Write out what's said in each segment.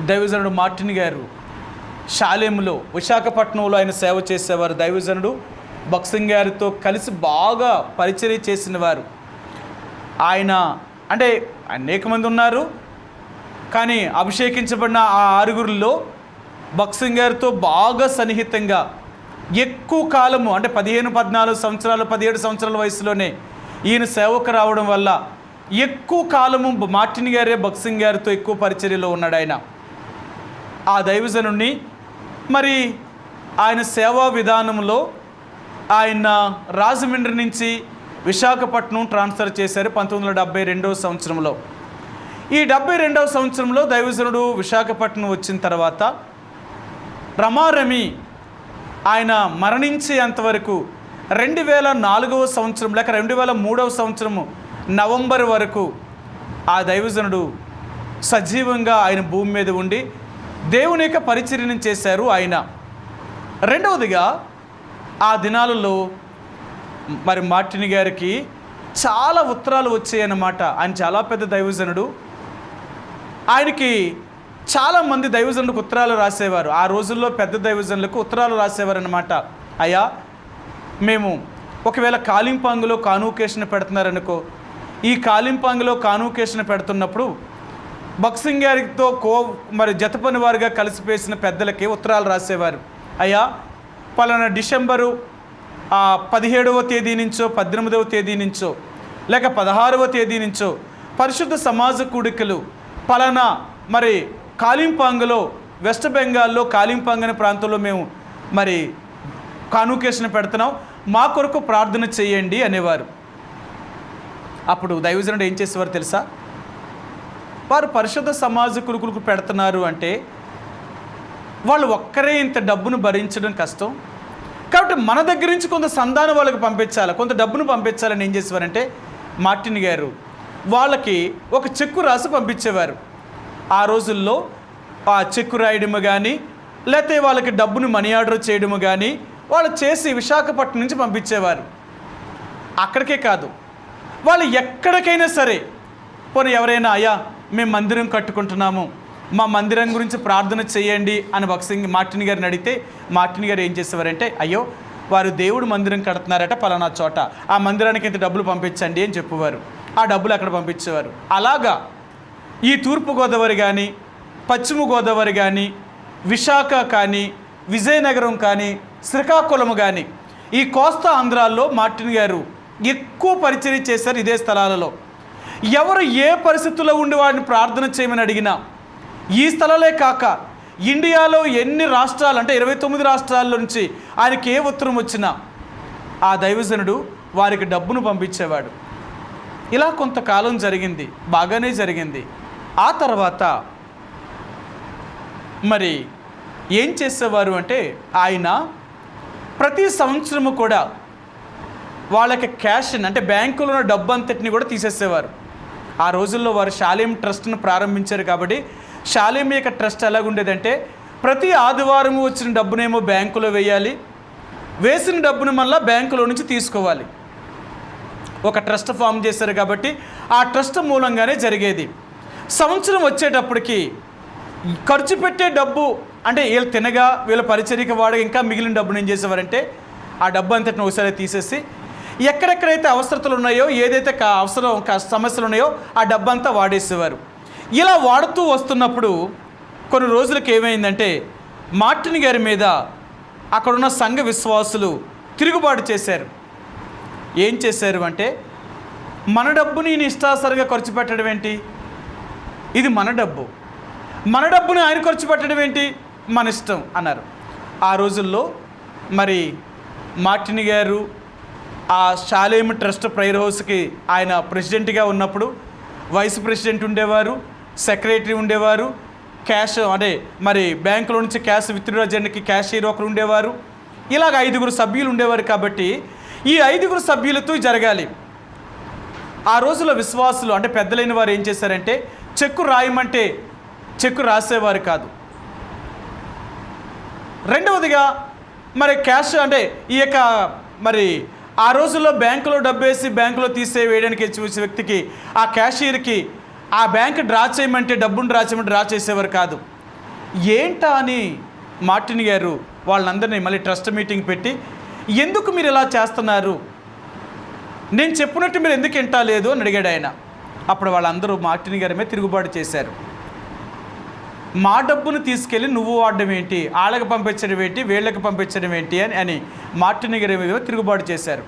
దైవజనుడు మార్టిన్ గారు షాలేములో విశాఖపట్నంలో ఆయన సేవ చేసేవారు. దైవజనుడు బక్సింగ్ గారితో కలిసి బాగా పరిచర్య చేసిన వారు. ఆయన అంటే అనేక మంది ఉన్నారు, కానీ అభిషేకించబడిన ఆ ఆరుగురిలో బక్సింగ్ గారితో బాగా సన్నిహితంగా ఎక్కువ కాలము అంటే 15-14 సంవత్సరాలు 17 సంవత్సరాల వయసులోనే ఈయన సేవకు రావడం వల్ల ఎక్కువ కాలము మార్టిన్ గారే బక్సింగ్ గారితో ఎక్కువ పరిచర్యలో ఉన్నాడు. ఆయన ఆ దైవజనుడిని మరి ఆయన సేవా విధానంలో ఆయన రాజమండ్రి నుంచి విశాఖపట్నం ట్రాన్స్ఫర్ చేశారు 1972వ సంవత్సరంలో. ఈ 72వ సంవత్సరంలో దైవజనుడు విశాఖపట్నం వచ్చిన తర్వాత రమారమి ఆయన మరణించేంతవరకు 2004వ సంవత్సరం లేక 2003వ సంవత్సరము నవంబర్ వరకు ఆ దైవజనుడు సజీవంగా ఆయన భూమి మీద ఉండి దేవుని యొక్క పరిచర్యను చేశారు ఆయన. రెండవదిగా ఆ దినాలలో మరి మార్టిన్ గారికి చాలా ఉత్తరాలు వచ్చాయన్నమాట. ఆయన చాలా పెద్ద దైవజనుడు. ఆయనకి చాలామంది దైవజనులకు ఉత్తరాలు రాసేవారు. ఆ రోజుల్లో పెద్ద దైవజనులకు ఉత్తరాలు రాసేవారు అన్నమాట. అయ్యా, మేము ఒకవేళ కాలింపాంగులో కాన్వకేషన్ పెడుతున్నారనుకో, ఈ కాలింపాంగులో కాన్వకేషన్ పెడుతున్నప్పుడు బక్సింగ్ గారితో మరి జతపని వారుగా కలిసిపోసిన పెద్దలకి ఉత్తరాలు రాసేవారు. అయ్యా, పలానా డిసెంబరు 17వ తేదీ నుంచో 18వ తేదీ నుంచో లేక 16వ తేదీ నుంచో పరిశుద్ధ సమాజ కూడికలు పలానా మరి కాలింపాంగులో వెస్ట్ బెంగాల్లో కాలింపాంగ్ అనే ప్రాంతంలో మేము మరి కాన్వకేషన్ పెడుతున్నాం, మా కొరకు ప్రార్థన చేయండి అనేవారు. అప్పుడు దైవజనుడు ఏం చేసేవారు తెలుసా? వారు పరిశుద్ధ సమాజ కూడికలకు పెడుతున్నారు అంటే వాళ్ళు ఒక్కరే ఇంత డబ్బును భరించడం కష్టం కాబట్టి మన దగ్గర నుంచి కొంత సంధానం వాళ్ళకి పంపించాలి, కొంత డబ్బును పంపించాలని ఏం చేసేవారంటే మార్టిన్ గారు వాళ్ళకి ఒక చెక్కు రాసి పంపించేవారు. ఆ రోజుల్లో ఆ చెక్కు రాయడము కానీ లేకపోతే వాళ్ళకి డబ్బును మనీ ఆర్డర్ చేయడము కానీ వాళ్ళు చేసి విశాఖపట్నం నుంచి పంపించేవారు. అక్కడికే కాదు, వాళ్ళు ఎక్కడికైనా సరే పోనీ ఎవరైనా అయ్యా మేము మందిరం కట్టుకుంటున్నాము, మా మందిరం గురించి ప్రార్థన చేయండి అని బక్సింగ్ మార్టిన్ గారిని అడిగితే మార్టిన్ గారు ఏం చేసేవారంటే అయ్యో వారు దేవుడు మందిరం కడుతున్నారట పలానా చోట, ఆ మందిరానికి ఇంత డబ్బులు పంపించండి అని చెప్పేవారు. ఆ డబ్బులు అక్కడ పంపించేవారు. అలాగా ఈ తూర్పుగోదావరి కానీ పశ్చిమ గోదావరి కానీ విశాఖ కానీ విజయనగరం కానీ శ్రీకాకుళం కానీ ఈ కోస్తా ఆంధ్రాల్లో మార్టిన్ గారు ఎక్కువ పరిచర్య చేశారు. ఇదే స్థలాలలో ఎవరు ఏ పరిస్థితుల్లో ఉండి వాడిని ప్రార్థన చేయమని అడిగినా ఈ స్థలాలే కాక ఇండియాలో ఎన్ని రాష్ట్రాలు అంటే 29 రాష్ట్రాల నుంచి ఆయనకి ఏ ఉత్తరం వచ్చినా ఆ దైవజనుడు వారికి డబ్బును పంపించేవాడు. ఇలా కొంతకాలం జరిగింది, బాగానే జరిగింది. ఆ తర్వాత మరి ఏం చేసేవారు అంటే ఆయన ప్రతి సంవత్సరము కూడా వాళ్ళకి క్యాష్ అంటే బ్యాంకులో ఉన్న డబ్బు అంతటిని కూడా తీసేసేవారు. ఆ రోజుల్లో వారు షాలేం ట్రస్ట్ను ప్రారంభించారు కాబట్టి షాలేం యొక్క ట్రస్ట్ ఎలాగుండేదంటే ప్రతి ఆదివారం వచ్చిన డబ్బునేమో బ్యాంకులో వేయాలి, వేసిన డబ్బును మళ్ళీ బ్యాంకులో నుంచి తీసుకోవాలి. ఒక ట్రస్ట్ ఫామ్ చేశారు కాబట్టి ఆ ట్రస్ట్ మూలంగానే జరిగేది. సంవత్సరం వచ్చేటప్పటికి ఖర్చు పెట్టే డబ్బు అంటే వీళ్ళు తినగా వీళ్ళ పరిచర్యకి వాడగా ఇంకా మిగిలిన డబ్బును ఏం చేసేవారంటే ఆ డబ్బు అంతటిని ఒకసారి తీసేసి ఎక్కడెక్కడైతే అవసరతలు ఉన్నాయో ఏదైతే సమస్యలు ఉన్నాయో ఆ డబ్బు అంతా వాడేసేవారు. ఇలా వాడుతూ వస్తున్నప్పుడు కొన్ని రోజులకు ఏమైందంటే మార్టిన్ గారి మీద అక్కడున్న సంఘ విశ్వాసులు తిరుగుబాటు చేశారు. ఏం చేశారు అంటే మన డబ్బుని ఈయన ఇష్టాసరిగా ఖర్చు పెట్టడం ఏంటి, ఇది మన డబ్బుని ఆయన ఖర్చు పెట్టడం ఏంటి, మన ఇష్టం అన్నారు. ఆ రోజుల్లో మరి మార్టిన్ గారు ఆ షాలేం ట్రస్ట్ ప్రేయర్ హౌస్కి ఆయన ప్రెసిడెంట్గా ఉన్నప్పుడు వైస్ ప్రెసిడెంట్ ఉండేవారు, సెక్రటరీ ఉండేవారు, క్యాష్ అంటే మరి బ్యాంకులో నుంచి క్యాష్ విత్డ్రా చేయడానికి క్యాషియర్ ఒకరు ఉండేవారు. ఇలాగ 5 సభ్యులు ఉండేవారు. కాబట్టి ఈ 5 సభ్యులతో జరగాలి. ఆ రోజుల్లో విశ్వాసులు అంటే పెద్దలైన వారు ఏం చేశారంటే చెక్కు రాయమంటే చెక్కు రాసేవారు కాదు. రెండవదిగా మరి క్యాష్ అంటే ఈ యొక్క మరి ఆ రోజుల్లో బ్యాంకులో డబ్బేసి బ్యాంకులో వేయడానికి చూసే వ్యక్తికి ఆ క్యాషియర్కి ఆ బ్యాంక్ డ్రా చేయమంటే డబ్బును డ్రా చేయమంటే డ్రా చేసేవారు కాదు. ఏంటా అని మార్టిన్ గారు వాళ్ళందరినీ మళ్ళీ ట్రస్ట్ మీటింగ్ పెట్టి, ఎందుకు మీరు ఇలా చేస్తున్నారు, నేను చెప్పినట్టు మీరు ఎందుకు వింటలేదు అని అడిగాడు ఆయన. అప్పుడు వాళ్ళందరూ మార్టిన్ గారి మీద తిరుగుబాటు చేశారు. మా డబ్బును తీసుకెళ్ళి నువ్వు వాడడం ఏంటి, వాళ్ళకి పంపించడం ఏంటి, వీళ్ళకి పంపించడం ఏంటి అని మార్టిన్ గారి మీద తిరుగుబాటు చేశారు.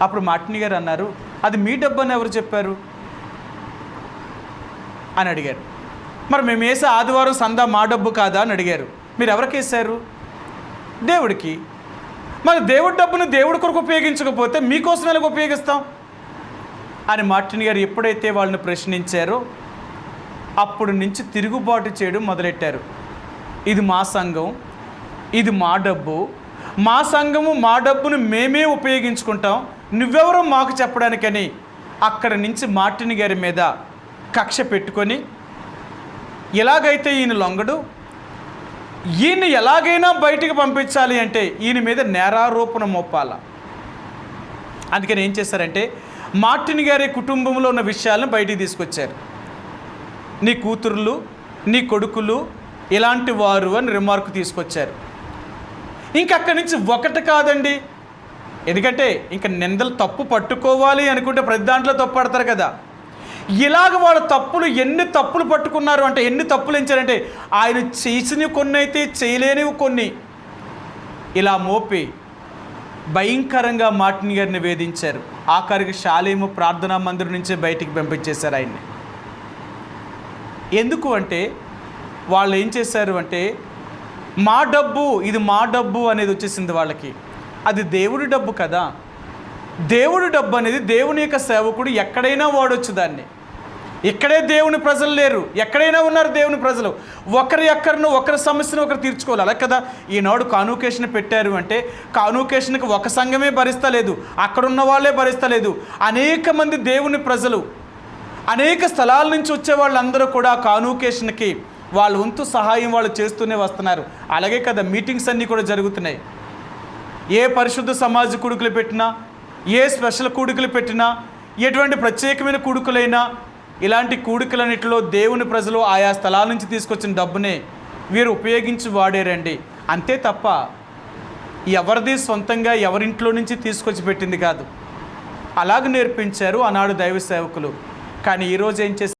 అప్పుడు మార్టిన్ గారు అన్నారు, అది మీ డబ్బు అని ఎవరు చెప్పారు అని అడిగారు. మరి మేము వేసే ఆదివారం సందా మా డబ్బు కాదా అని అడిగారు. మీరు ఎవరికి వేశారు? దేవుడికి. మరి దేవుడి డబ్బును దేవుడి కొరకు ఉపయోగించకపోతే మీకోసం ఎలాగ ఉపయోగిస్తాం అని మార్టిన్ గారు ఎప్పుడైతే వాళ్ళని ప్రశ్నించారో అప్పుడు నుంచి తిరుగుబాటు చేయడం మొదలెట్టారు. ఇది మా సంఘం, ఇది మా డబ్బు, మా సంఘము మా డబ్బును మేమే ఉపయోగించుకుంటాం, నువ్వెవరో మాకు చెప్పడానికని అక్కడి నుంచి మార్టిన్ గారి మీద కక్ష పెట్టుకొని, ఎలాగైతే ఈయన లొంగడు, ఈయన ఎలాగైనా బయటికి పంపించాలి అంటే ఈయన మీద నేరారోపణ మోపాల. అందుకని ఏం చేశారంటే మార్టిన్ గారి కుటుంబంలో ఉన్న విషయాలను బయటికి తీసుకొచ్చారు. నీ కూతుర్లు, నీ కొడుకులు ఇలాంటి వారు అని రిమార్క్ తీసుకొచ్చారు. ఇంకక్కడి నుంచి ఒకటి కాదండి, ఎందుకంటే ఇంక నిందలు తప్పు పట్టుకోవాలి అనుకుంటే ప్రతి దాంట్లో తప్పు పడతారు కదా. ఇలాగ వాళ్ళ తప్పులు ఎన్ని తప్పులు పట్టుకున్నారు అంటే, ఎన్ని తప్పులు ఎంచారంటే ఆయన చేసినవి కొన్ని అయితే చేయలేనివి కొన్ని ఇలా మోపి భయంకరంగా మార్టిన్ గారిని వేధించారు. ఆఖరికి షాలేము ప్రార్థనా మందిరం నుంచే బయటికి పంపించేశారు ఆయన్ని. ఎందుకు అంటే వాళ్ళు ఏం చేశారు అంటే, మా డబ్బు, ఇది మా డబ్బు అనేది వచ్చేసింది వాళ్ళకి. అది దేవుడి డబ్బు కదా. దేవుడి డబ్బు అనేది దేవుని యొక్క సేవకుడు ఎక్కడైనా వాడొచ్చు దాన్ని. ఇక్కడే దేవుని ప్రజలు లేరు, ఎక్కడైనా ఉన్నారు దేవుని ప్రజలు. ఒకరి సమస్యను ఒకరు తీర్చుకోవాలి. అలా కదా ఈనాడు కాన్వకేషన్ పెట్టారు అంటే కాన్వకేషన్కి ఒక సంఘమే భరిస్తలేదు, అక్కడున్న వాళ్ళే భరిస్తలేదు. అనేక మంది దేవుని ప్రజలు అనేక స్థలాల నుంచి వచ్చే వాళ్ళందరూ కూడా కాన్వకేషన్కి వాళ్ళ వంతు సహాయం వాళ్ళు చేస్తూనే వస్తున్నారు. అలాగే కదా మీటింగ్స్ అన్నీ కూడా జరుగుతున్నాయి. ఏ పరిశుద్ధ సమాజ కూడుకులు పెట్టినా, ఏ స్పెషల్ కూడుకులు పెట్టినా, ఎటువంటి ప్రత్యేకమైన కూడుకులైనా, ఇలాంటి కూడికలన్నిటిలో దేవుని ప్రజలు ఆయా స్థలాల నుంచి తీసుకొచ్చిన డబ్బునే వీరు ఉపయోగించి వాడారండి. అంతే తప్ప ఎవరిది సొంతంగా ఎవరింట్లో నుంచి తీసుకొచ్చి పెట్టింది కాదు. అలాగ నేర్పించారు ఆనాడు దైవ సేవకులు. కానీ ఈరోజు ఏం చేస్తారు?